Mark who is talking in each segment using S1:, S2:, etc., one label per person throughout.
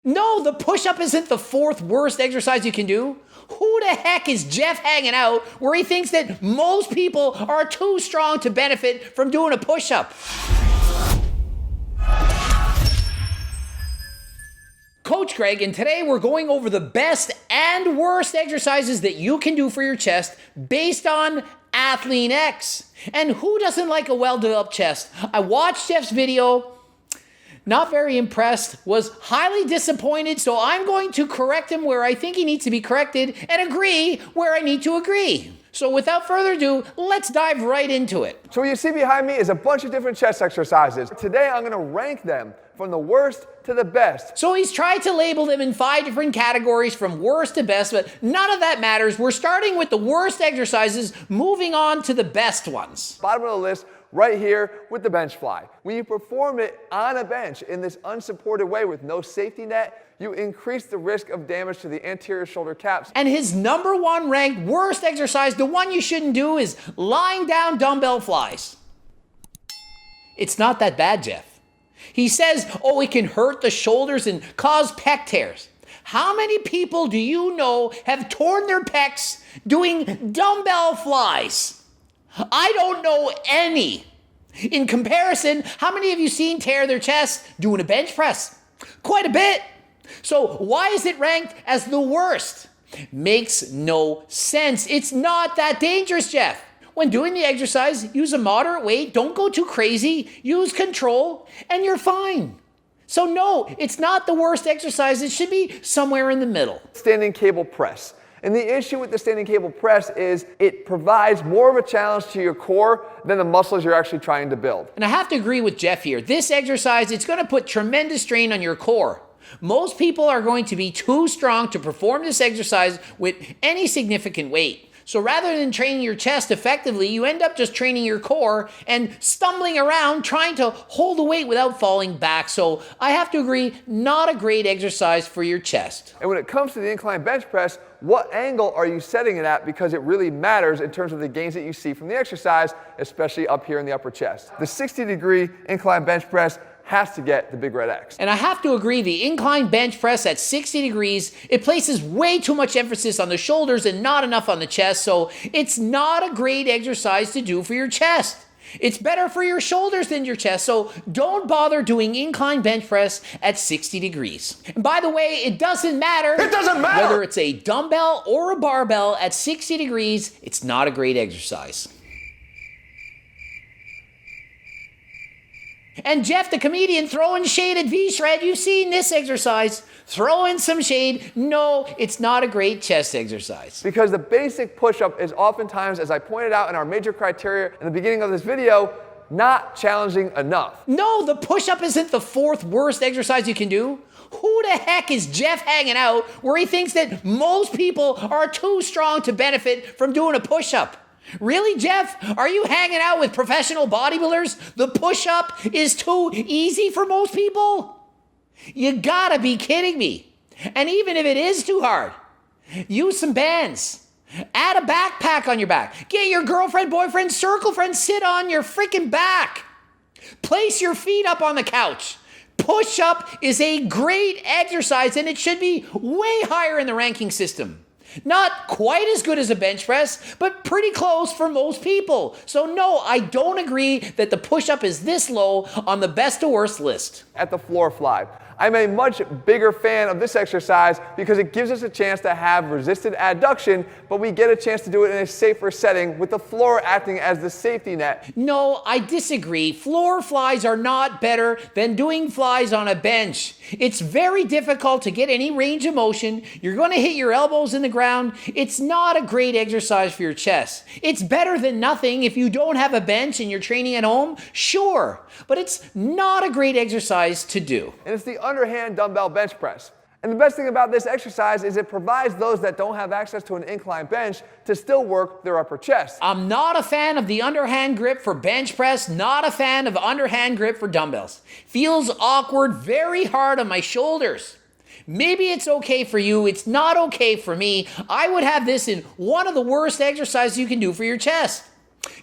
S1: No, the push-up isn't the fourth worst exercise you can do. Who the heck is Jeff hanging out where he thinks that most people are too strong to benefit from doing a push-up? Coach Greg, and today we're going over the best and worst exercises that you can do for your chest based on AthleanX. And who doesn't like a well-developed chest? I watched Jeff's video, not very impressed, was highly disappointed, so I'm going to correct him where I think he needs to be corrected and agree where I need to agree. So without further ado, let's dive right into it.
S2: So what you see behind me is a bunch of different chest exercises. Today I'm going to rank them from the worst to the best.
S1: So he's tried to label them in 5 different categories from worst to best, but none of that matters. We're starting with the worst exercises, moving on to the best ones.
S2: Bottom of the list, right here with the bench fly. When you perform it on a bench in this unsupported way with no safety net, you increase the risk of damage to the anterior shoulder caps.
S1: And his number one ranked worst exercise, the one you shouldn't do, is lying down dumbbell flies. It's not that bad, Jeff. He says, oh, it can hurt the shoulders and cause pec tears. How many people do you know have torn their pecs doing dumbbell flies? I don't know any. In comparison, how many have you seen tear their chest doing a bench press? Quite a bit. So why is it ranked as the worst? Makes no sense. It's not that dangerous, Jeff. When doing the exercise, use a moderate weight, don't go too crazy, use control, and you're fine. So no, it's not the worst exercise. It should be somewhere in the middle.
S2: Standing cable press. And the issue with the standing cable press is it provides more of a challenge to your core than the muscles you're actually trying to build.
S1: And I have to agree with Jeff here. This exercise, it's going to put tremendous strain on your core. Most people are going to be too strong to perform this exercise with any significant weight. So rather than training your chest effectively, you end up just training your core and stumbling around trying to hold the weight without falling back. So I have to agree, not a great exercise for your chest.
S2: And when it comes to the incline bench press, what angle are you setting it at? Because it really matters in terms of the gains that you see from the exercise, especially up here in the upper chest. The 60-degree incline bench press has to get the big red X.
S1: And I have to agree, the incline bench press at 60 degrees, it places way too much emphasis on the shoulders and not enough on the chest, so it's not a great exercise to do for your chest. It's better for your shoulders than your chest, so don't bother doing incline bench press at 60 degrees. And by the way, it doesn't matter.
S2: It doesn't matter!
S1: Whether it's a dumbbell or a barbell at 60 degrees, it's not a great exercise. And Jeff, the comedian, throwing shade at V-Shred. You've seen this exercise. Throwing some shade. No, it's not a great chest exercise.
S2: Because the basic push-up is oftentimes, as I pointed out in our major criteria in the beginning of this video, not challenging enough.
S1: No, the push-up isn't the fourth worst exercise you can do. Who the heck is Jeff hanging out where he thinks that most people are too strong to benefit from doing a push-up? Really, Jeff? Are you hanging out with professional bodybuilders? The push-up is too easy for most people? You gotta be kidding me. And even if it is too hard, use some bands. Add a backpack on your back. Get your girlfriend, boyfriend, circle friend, sit on your freaking back. Place your feet up on the couch. Push-up is a great exercise and it should be way higher in the ranking system. Not quite as good as a bench press, but pretty close for most people. So no, I don't agree that the push-up is this low on the best to worst list.
S2: At the floor fly. I'm a much bigger fan of this exercise because it gives us a chance to have resisted adduction, but we get a chance to do it in a safer setting with the floor acting as the safety net.
S1: No, I disagree. Floor flies are not better than doing flies on a bench. It's very difficult to get any range of motion. You're going to hit your elbows in the ground. It's not a great exercise for your chest. It's better than nothing if you don't have a bench and you're training at home, sure, but it's not a great exercise to do.
S2: And it's the underhand dumbbell bench press. And the best thing about this exercise is it provides those that don't have access to an incline bench to still work their upper chest.
S1: I'm not a fan of the underhand grip for bench press, not a fan of underhand grip for dumbbells. Feels awkward, very hard on my shoulders. Maybe it's okay for you, it's not okay for me. I would have this in one of the worst exercises you can do for your chest.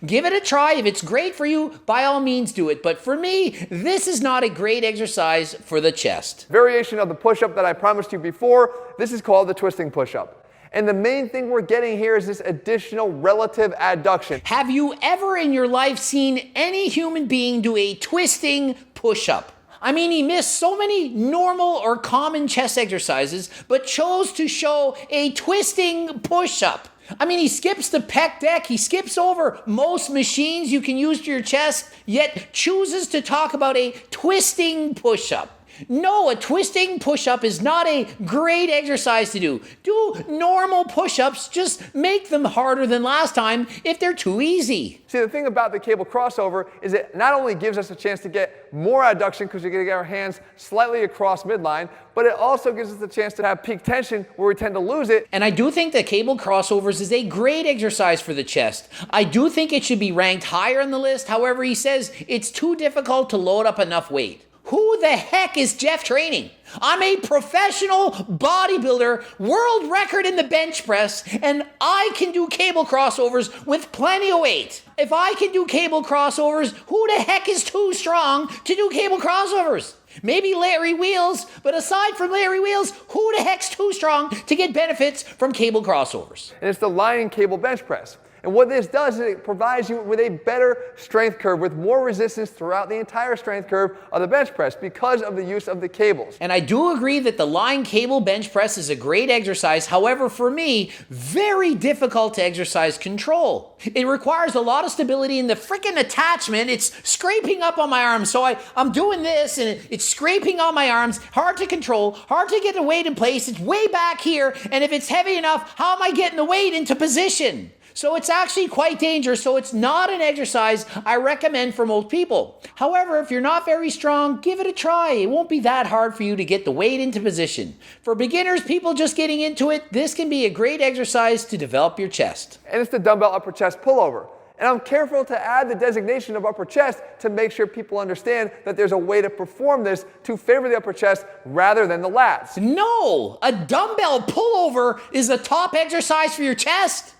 S1: Give it a try. If it's great for you, by all means do it. But for me, this is not a great exercise for the chest.
S2: Variation of the push-up that I promised you before, this is called the twisting push-up. And the main thing we're getting here is this additional relative adduction.
S1: Have you ever in your life seen any human being do a twisting push-up? I mean, he missed so many normal or common chest exercises, but chose to show a twisting push-up. I mean, he skips the pec deck, he skips over most machines you can use to your chest, yet chooses to talk about a twisting push-up. No, a twisting push-up is not a great exercise to do. Do normal push-ups, just make them harder than last time if they're too easy.
S2: See, the thing about the cable crossover is it not only gives us a chance to get more adduction because you're going to get our hands slightly across midline, but it also gives us the chance to have peak tension where we tend to lose it.
S1: And I do think that cable crossovers is a great exercise for the chest. I do think it should be ranked higher on the list. However, he says it's too difficult to load up enough weight. Who the heck is Jeff training? I'm a professional bodybuilder, world record in the bench press, and I can do cable crossovers with plenty of weight. If I can do cable crossovers, who the heck is too strong to do cable crossovers? Maybe Larry Wheels, but aside from Larry Wheels, who the heck's too strong to get benefits from cable crossovers?
S2: And it's the lying cable bench press. And what this does is it provides you with a better strength curve with more resistance throughout the entire strength curve of the bench press because of the use of the cables.
S1: And I do agree that the lying cable bench press is a great exercise. However, for me, very difficult to exercise control. It requires a lot of stability in the freaking attachment. It's scraping up on my arms. So I'm doing this and it's scraping on my arms. Hard to control, hard to get the weight in place. It's way back here. And if it's heavy enough, how am I getting the weight into position? So it's actually quite dangerous, so it's not an exercise I recommend for most people. However, if you're not very strong, give it a try. It won't be that hard for you to get the weight into position. For beginners, people just getting into it, this can be a great exercise to develop your chest.
S2: And it's the dumbbell upper chest pullover. And I'm careful to add the designation of upper chest to make sure people understand that there's a way to perform this to favor the upper chest rather than the lats.
S1: No, a dumbbell pullover is the top exercise for your chest.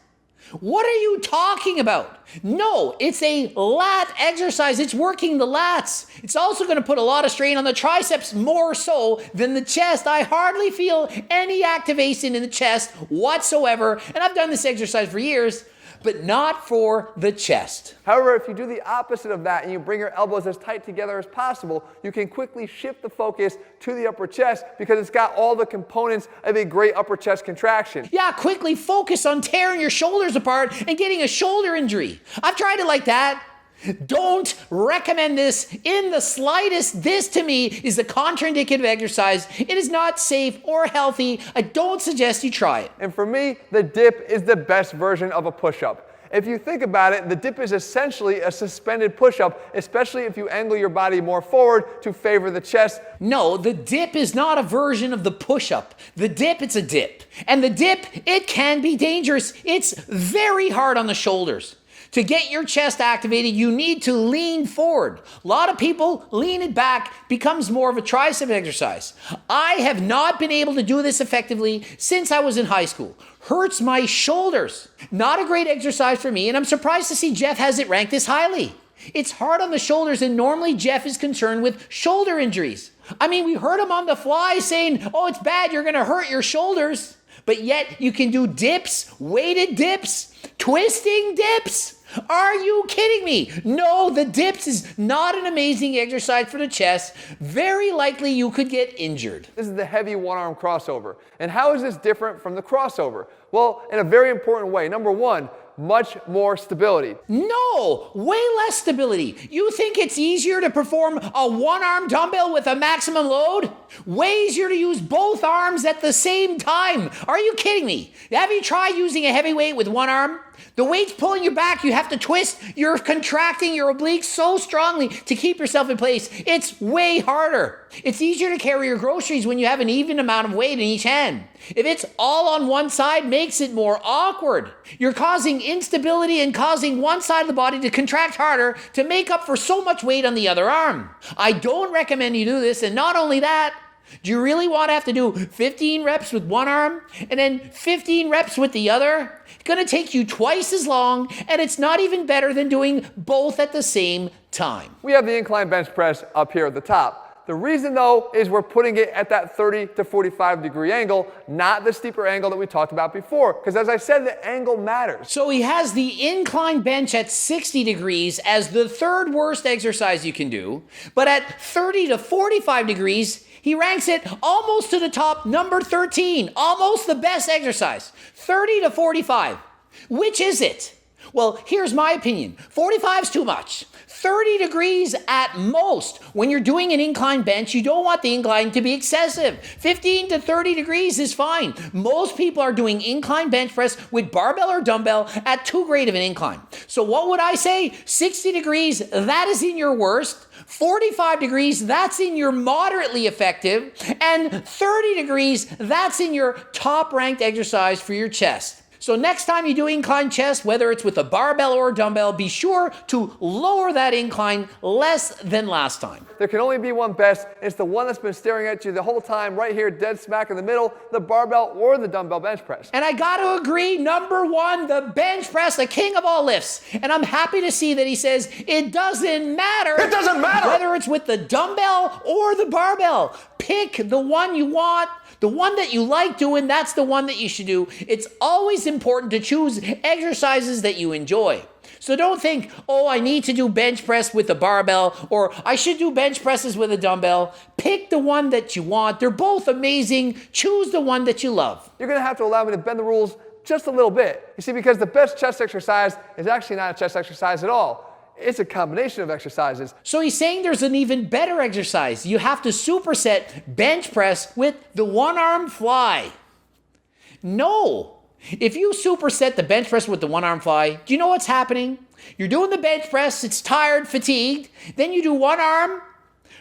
S1: What are you talking about? No, it's a lat exercise. It's working the lats. It's also going to put a lot of strain on the triceps more so than the chest. I hardly feel any activation in the chest whatsoever. And I've done this exercise for years, but not for the chest.
S2: However, if you do the opposite of that and you bring your elbows as tight together as possible, you can quickly shift the focus to the upper chest because it's got all the components of a great upper chest contraction.
S1: Yeah, quickly focus on tearing your shoulders apart and getting a shoulder injury. I've tried it like that. Don't recommend this in the slightest. This to me is a contraindicative exercise. It is not safe or healthy. I don't suggest you try it.
S2: And for me, the dip is the best version of a push-up. If you think about it, the dip is essentially a suspended push-up, especially if you angle your body more forward to favor the chest.
S1: No, the dip is not a version of the push-up. The dip, it's a dip. And the dip, it can be dangerous. It's very hard on the shoulders. To get your chest activated, you need to lean forward. A lot of people lean it back, becomes more of a tricep exercise. I have not been able to do this effectively since I was in high school. Hurts my shoulders. Not a great exercise for me, and I'm surprised to see Jeff has it ranked this highly. It's hard on the shoulders, and normally Jeff is concerned with shoulder injuries. I mean, we heard him on the fly saying, oh, it's bad, you're gonna hurt your shoulders. But yet you can do dips, weighted dips, twisting dips. Are you kidding me? No, the dips is not an amazing exercise for the chest. Very likely you could get injured.
S2: This is the heavy one-arm crossover. And how is this different from the crossover? Well, in a very important way. Number one, much more stability.
S1: No, way less stability. You think it's easier to perform a one-arm dumbbell with a maximum load? Way easier to use both arms at the same time. Are you kidding me? Have you tried using a heavy weight with one arm? The weight's pulling you back. You have to twist. You're contracting your obliques so strongly to keep yourself in place. It's way harder. It's easier to carry your groceries when you have an even amount of weight in each hand. If it's all on one side, makes it more awkward. You're causing instability and causing one side of the body to contract harder to make up for so much weight on the other arm. I don't recommend you do this, and not only that, Do you really want to have to do 15 reps with one arm and then 15 reps with the other? It's going to take you twice as long, and it's not even better than doing both at the same time.
S2: We have the incline bench press up here at the top. The reason, though, is we're putting it at that 30 to 45 degree angle, not the steeper angle that we talked about before. Because as I said, the angle matters.
S1: So he has the incline bench at 60 degrees as the third worst exercise you can do. But at 30 to 45 degrees, he ranks it almost to the top, number 13. Almost the best exercise. 30 to 45. Which is it? Well, here's my opinion. 45 is too much. 30 degrees at most. When you're doing an incline bench, you don't want the incline to be excessive. 15 to 30 degrees is fine. Most people are doing incline bench press with barbell or dumbbell at too great of an incline. So what would I say? 60 degrees, that is in your worst. 45 degrees, that's in your moderately effective. And 30 degrees, that's in your top ranked exercise for your chest. So next time you do incline chest, whether it's with a barbell or a dumbbell, be sure to lower that incline less than last time.
S2: There can only be one best. It's the one that's been staring at you the whole time, right here, dead smack in the middle, the barbell or the dumbbell bench press.
S1: And I got to agree, number one, the bench press, the king of all lifts. And I'm happy to see that he says it doesn't matter.
S2: It doesn't matter!
S1: Whether it's with the dumbbell or the barbell. Pick the one you want. The one that you like doing, that's the one that you should do. It's always important to choose exercises that you enjoy. So don't think, oh, I need to do bench press with a barbell, or I should do bench presses with a dumbbell. Pick the one that you want. They're both amazing. Choose the one that you love.
S2: You're going to have to allow me to bend the rules just a little bit. You see, because the best chest exercise is actually not a chest exercise at all. It's a combination of exercises.
S1: So he's saying there's an even better exercise. You have to superset bench press with the one-arm fly. No. If you superset the bench press with the one-arm fly, do you know what's happening? You're doing the bench press, it's tired, fatigued. Then you do one arm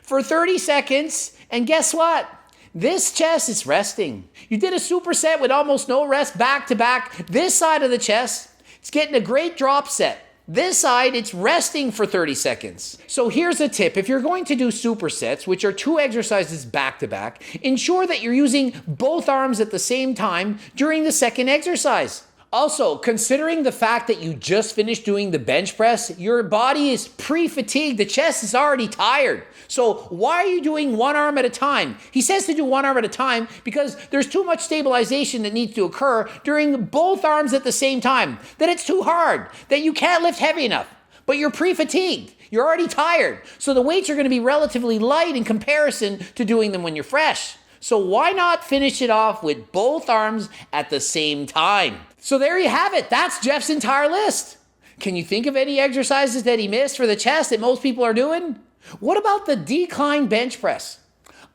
S1: for 30 seconds, and guess what? This chest is resting. You did a superset with almost no rest back to back. This side of the chest, it's getting a great drop set. This side, it's resting for 30 seconds. So here's a tip. If you're going to do supersets, which are two exercises back to back, ensure that you're using both arms at the same time during the second exercise. Also, considering the fact that you just finished doing the bench press, your body is pre-fatigued. The chest is already tired. So why are you doing one arm at a time? He says to do one arm at a time because there's too much stabilization that needs to occur during both arms at the same time. That it's too hard, that you can't lift heavy enough, but you're pre-fatigued. You're already tired. So the weights are going to be relatively light in comparison to doing them when you're fresh. So why not finish it off with both arms at the same time? So there you have it. That's Jeff's entire list. Can you think of any exercises that he missed for the chest that most people are doing? What about the decline bench press?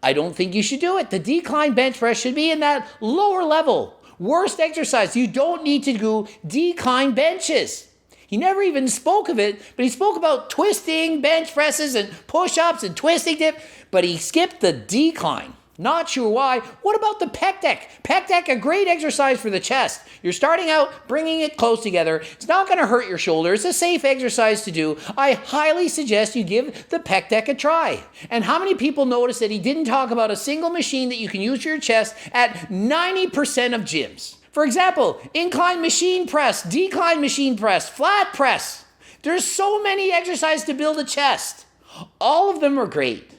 S1: I don't think you should do it. The decline bench press should be in that lower level. Worst exercise. You don't need to do decline benches. He never even spoke of it, but he spoke about twisting bench presses and push-ups and twisting dip, but he skipped the decline. Not sure why. What about the pec deck? Pec deck, a great exercise for the chest. You're starting out, bringing it close together. It's not going to hurt your shoulder. It's a safe exercise to do. I highly suggest you give the pec deck a try. And how many people noticed that he didn't talk about a single machine that you can use for your chest at 90% of gyms? For example, incline machine press, decline machine press, flat press. There's so many exercises to build a chest. All of them are great.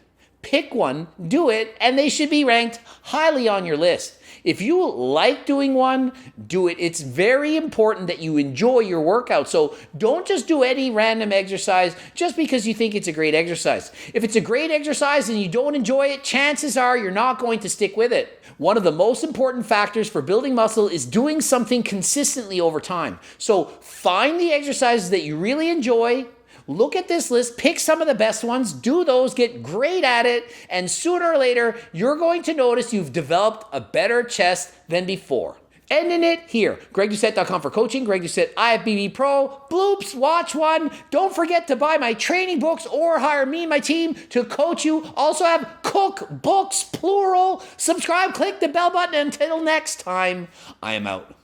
S1: Pick one, do it, and they should be ranked highly on your list. If you like doing one, do it. It's very important that you enjoy your workout. So don't just do any random exercise just because you think it's a great exercise. If it's a great exercise and you don't enjoy it, chances are you're not going to stick with it. One of the most important factors for building muscle is doing something consistently over time. So find the exercises that you really enjoy. Look at this list, pick some of the best ones, do those, get great at it, and sooner or later, you're going to notice you've developed a better chest than before. Ending it here. GregDoucette.com for coaching. Greg Doucette, IFBB Pro. Bloops, watch one. Don't forget to buy my training books or hire me and my team to coach you. Also have cookbooks, plural. Subscribe, click the bell button. Until next time, I am out.